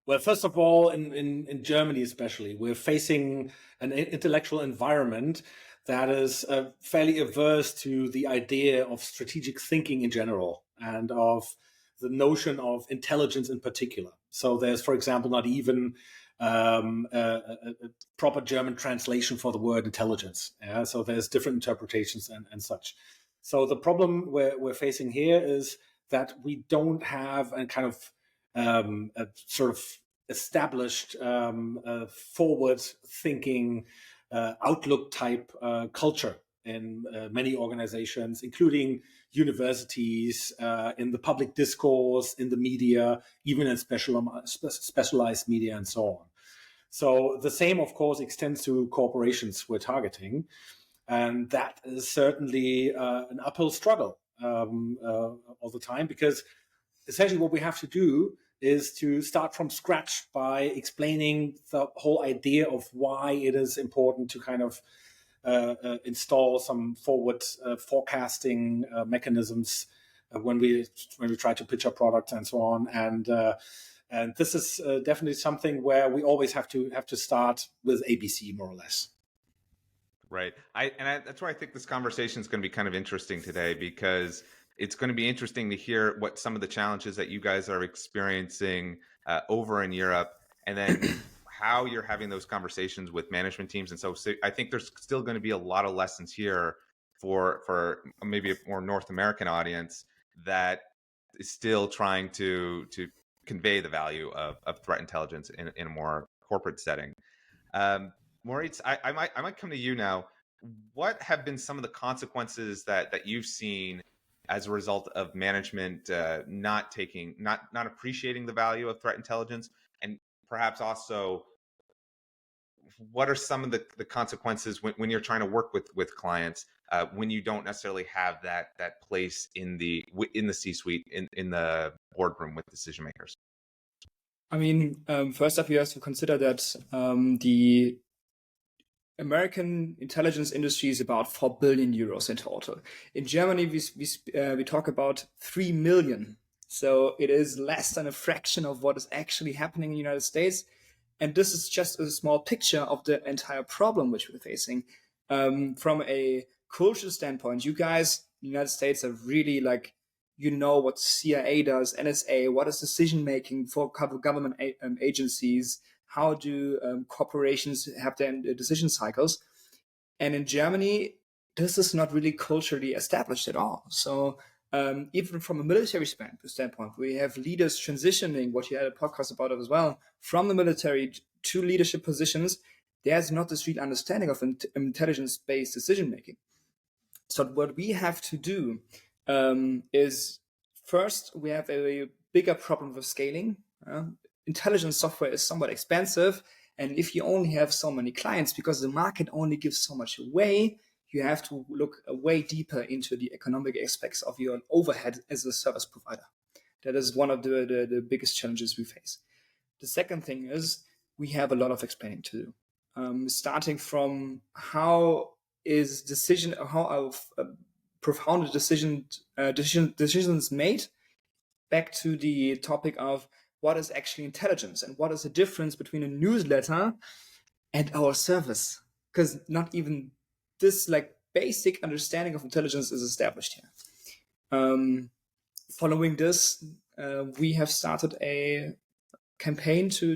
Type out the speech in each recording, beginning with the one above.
Well, first of all, in Germany especially, we're facing an intellectual environment that is fairly averse to the idea of strategic thinking in general and of the notion of intelligence in particular. So there's, for example, not even a proper German translation for the word intelligence. Yeah? So there's different interpretations and such. So the problem we're facing here is that we don't have a kind of a sort of established forward-thinking outlook type culture in many organizations, including universities, in the public discourse, in the media, even in specialized media, and so on. So the same, of course, extends to corporations we're targeting. And that is certainly an uphill struggle all the time, because essentially what we have to do is to start from scratch by explaining the whole idea of why it is important to kind of install some forward forecasting mechanisms when we try to pitch our products and so on. And this is definitely something where we always have to start with ABC, more or less. Right. That's why I think this conversation is going to be kind of interesting today, because it's going to be interesting to hear what some of the challenges that you guys are experiencing over in Europe, and then how you're having those conversations with management teams. And so I think there's still going to be a lot of lessons here for maybe a more North American audience that is still trying to convey the value of threat intelligence in a more corporate setting. Moritz, I might come to you now. What have been some of the consequences that you've seen as a result of management not appreciating the value of threat intelligence, and perhaps also what are some of the consequences when you're trying to work with clients when you don't necessarily have that place in the C-suite, in the boardroom with decision makers? I mean, first up, you have to consider that the American intelligence industry is about 4 billion euros in total. In Germany, we talk about 3 million. So it is less than a fraction of what is actually happening in the United States. And this is just a small picture of the entire problem which we're facing. From a cultural standpoint, you guys in the United States are really like, you know what CIA does, NSA, what is decision making for government agencies, how do corporations have their decision cycles. And in Germany, this is not really culturally established at all. So even from a military standpoint, we have leaders transitioning, what you had a podcast about it as well, from the military to leadership positions. There's not this real understanding of intelligence-based decision making. So what we have to do is, first, we have a bigger problem with scaling. Intelligence software is somewhat expensive. And if you only have so many clients, because the market only gives so much away, you have to look way deeper into the economic aspects of your overhead as a service provider. That is one of the biggest challenges we face. The second thing is we have a lot of explaining to do, starting from how are profound decisions made, back to the topic of what is actually intelligence and what is the difference between a newsletter and our service, because not even this like basic understanding of intelligence is established here. Following this, we have started a campaign to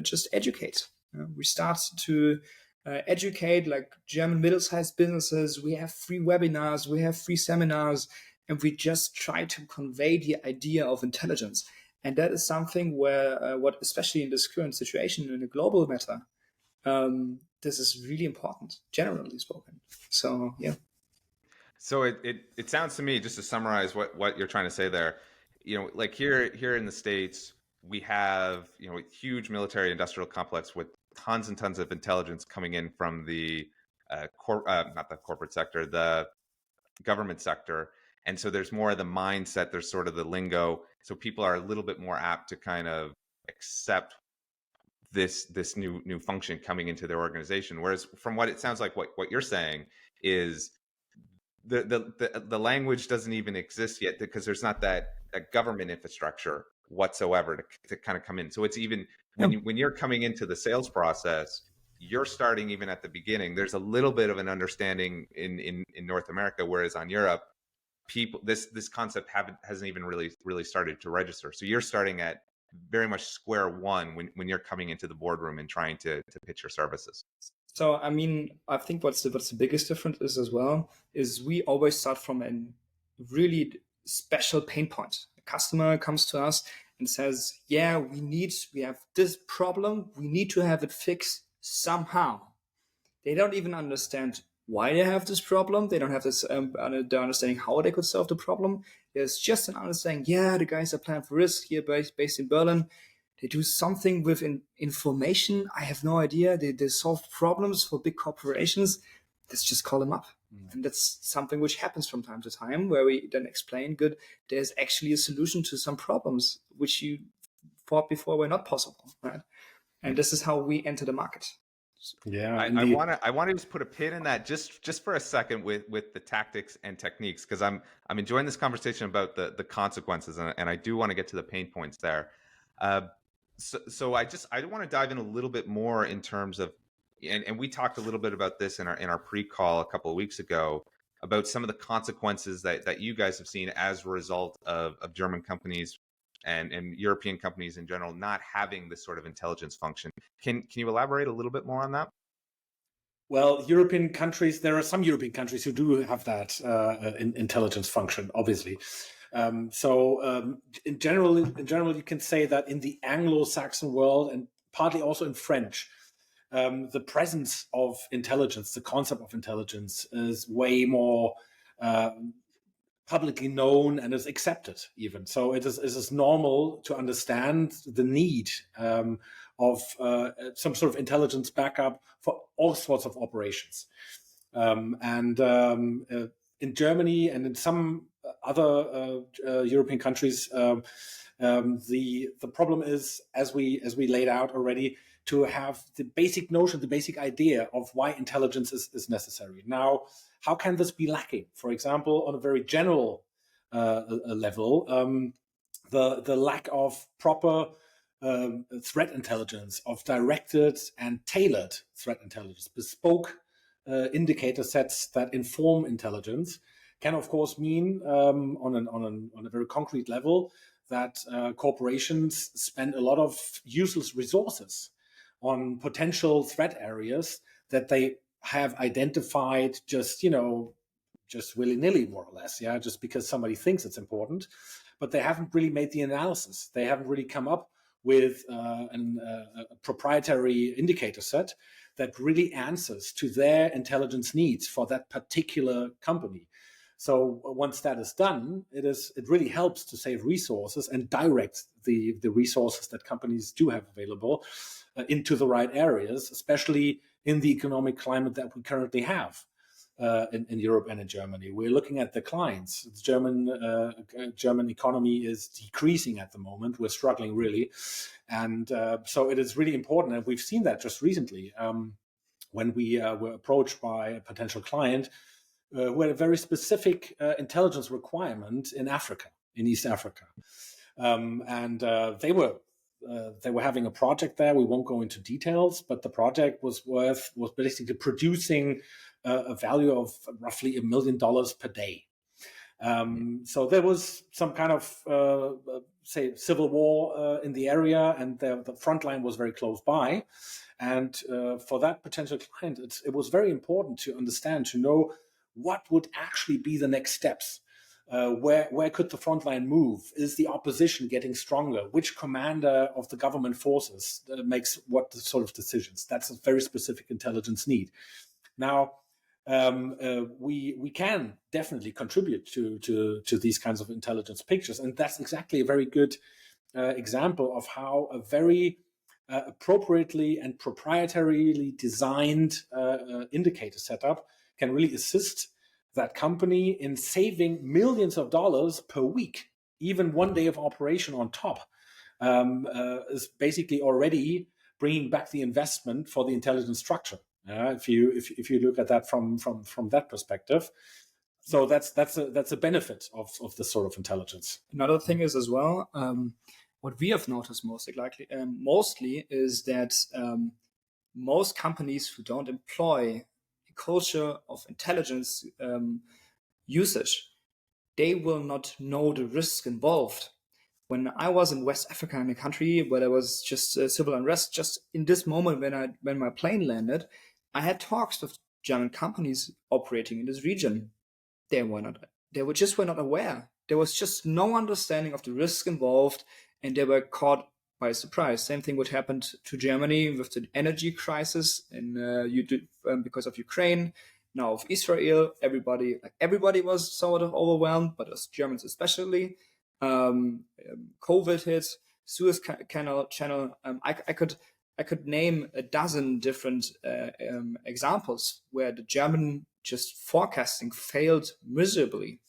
just educate. We start to educate like German middle-sized businesses. We have free webinars, we have free seminars, and we just try to convey the idea of intelligence. And that is something where, especially in this current situation in a global matter, this is really important, generally spoken. So, yeah. So it sounds to me, just to summarize what you're trying to say there, like here in the States, we have, a huge military industrial complex with tons and tons of intelligence coming in from the not the corporate sector, the government sector. And so there's more of the mindset, there's sort of the lingo. So people are a little bit more apt to kind of accept this new function coming into their organization. Whereas from what it sounds like, what you're saying is the language doesn't even exist yet because there's not that government infrastructure whatsoever to kind of come in. So it's even when you're coming into the sales process, you're starting even at the beginning. There's a little bit of an understanding in North America, whereas on Europe, people this concept hasn't even really started to register. So you're starting at very much square one when you're coming into the boardroom and trying to pitch your services. So, I mean, I think what's the biggest difference is as well is we always start from a really special pain point. A customer comes to us and says, "Yeah, we have this problem. We need to have it fixed somehow." They don't even understand why they have this problem. They don't have this the understanding how they could solve the problem. There's just an understanding. Yeah, the guys are Plan for Risk here, based in Berlin. They do something with information. I have no idea. They solve problems for big corporations. Let's just call them up. And that's something which happens from time to time, where we then explain, good, there's actually a solution to some problems which you thought before were not possible, right? And this is how we enter the market. Yeah, I want to just put a pin in that just for a second with the tactics and techniques, because I'm enjoying this conversation about the consequences, and I do want to get to the pain points there. So I want to dive in a little bit more in terms of, and we talked a little bit about this in our pre-call a couple of weeks ago about some of the consequences that you guys have seen as a result of German companies and European companies in general not having this sort of intelligence function. Can you elaborate a little bit more on that? Well, European countries, there are some European countries who do have that intelligence function, obviously. In general, you can say that in the Anglo-Saxon world, and partly also in French, the presence of intelligence, the concept of intelligence, is way more publicly known and is accepted even. So it is normal to understand the need of some sort of intelligence backup for all sorts of operations. In Germany and in some other European countries, the problem is, as we laid out already, to have the basic notion, the basic idea of why intelligence is necessary. Now, how can this be lacking? For example, on a very general level, the lack of proper threat intelligence, of directed and tailored threat intelligence, bespoke indicator sets that inform intelligence, can of course mean on a very concrete level that corporations spend a lot of useless resources on potential threat areas that they have identified just willy-nilly, more or less, just because somebody thinks it's important, but they haven't really made the analysis. They haven't really come up with a proprietary indicator set that really answers to their intelligence needs for that particular company. So once that is done, it really helps to save resources and direct the resources that companies do have available into the right areas, especially in the economic climate that we currently have in Europe and in Germany. We're looking at declines. The German economy is decreasing at the moment. We're struggling really. And so it is really important. And we've seen that just recently when we were approached by a potential client who had a very specific intelligence requirement in Africa, in East Africa. They were having a project there. We won't go into details, but the project was basically producing a value of roughly $1 million per day. So there was some kind of, say, civil war in the area, and the front line was very close by. And for that potential client, it was very important to understand, to know what would actually be the next steps. Where could the front line move? Is the opposition getting stronger? Which commander of the government forces makes what sort of decisions? That's a very specific intelligence need. Now, we can definitely contribute to these kinds of intelligence pictures, and that's exactly a very good example of how a very appropriately and proprietarily designed indicator setup can really assist that company in saving millions of dollars per week. Even one day of operation on top is basically already bringing back the investment for the intelligence structure. If you look at that from that perspective, So that's a benefit of this sort of intelligence. Another thing is as well, what we have noticed mostly is that most companies who don't employ a culture of intelligence usage, they will not know the risk involved. When I was in West Africa, in a country where there was just civil unrest, just in this moment when my plane landed, I had talks with German companies operating in this region. They were not aware. There was just no understanding of the risk involved, and they were caught by surprise. Same thing what happened to Germany with the energy crisis because of Ukraine. Now of Israel, everybody was sort of overwhelmed, but us Germans especially. COVID hit, Suez Channel. I could name a dozen different examples where the German just forecasting failed miserably.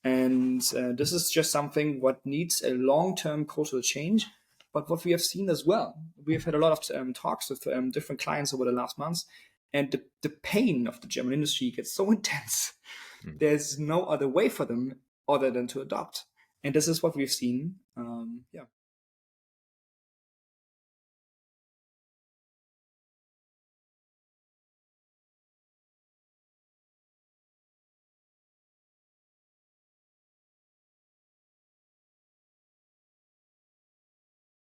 And this is just something what needs a long-term cultural change. But what we have seen as well, we have had a lot of talks with different clients over the last months, and the pain of the German industry gets so intense. There's no other way for them other than to adopt. And this is what we've seen.